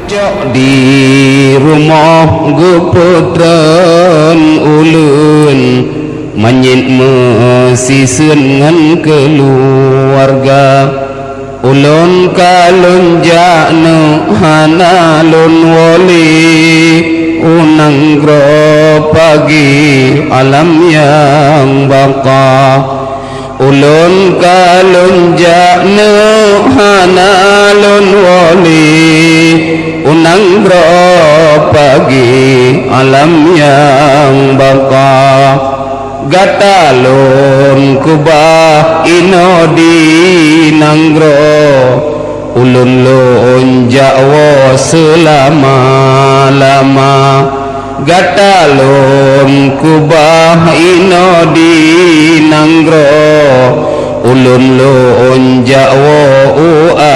Cok di rumah geputran ulun menyit mesisun ngan keluarga ulun kalun jaknu hanalun wali unang gro pagi alam yang baka ulun kalun jaknu hanalun wali unang bro pagi alam yang baka gatalun kubah ino di nanggro ulun lun jawa selama-lama gatalun kubah ino di nanggro ulun lun jawa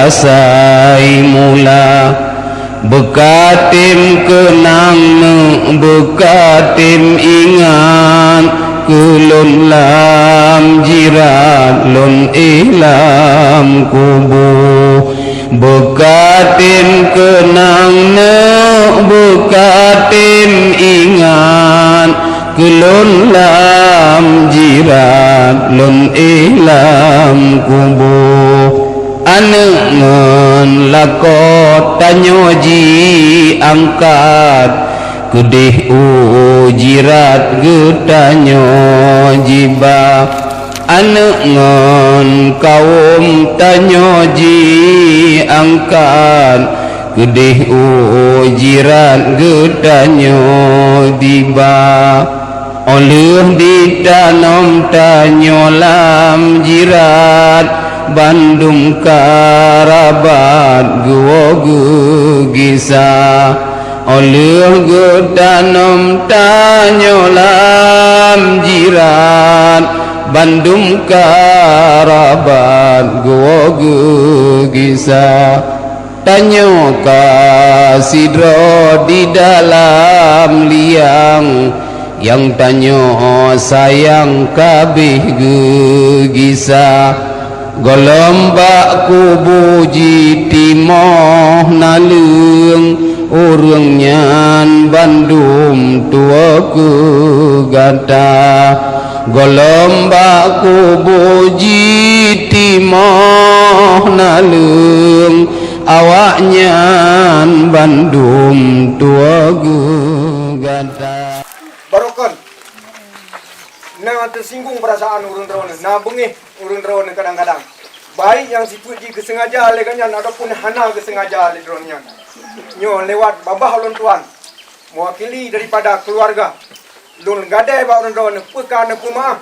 asai mula bekatim kenang bekatim ingat kulun lam jirat lun ihlam kubu bekatim kenang bekatim ingat kulun lam jirat lun ihlam kubu anengan lakot tanyoji angkat kedih ujirat getanyo jiba anengan kaum tanyoji angkat kedih ujirat getanyo diba oleh ditanam tanyo lam jirat Bandung karabat gua gugisa oleh gedanom tanyolam jiran Bandung karabat gua gugisa tanyo kasidro di dalam liang yang tanyo sayang kabih gugisa Golombak kubuji timoh nalung urang nyan Bandung tua ku gata Golombak kubuji timoh nalung awak nyan Bandung tua ku gata Barokon nah tersinggung perasaan urun drone nah bengih urun drone kadang-kadang baik yang sipuji kesengaja legannya ataupun hana kesengaja le drone nya nyo lewat babah ulun tuan mewakili daripada keluarga lun gadai ba urun drone pekan pemaaf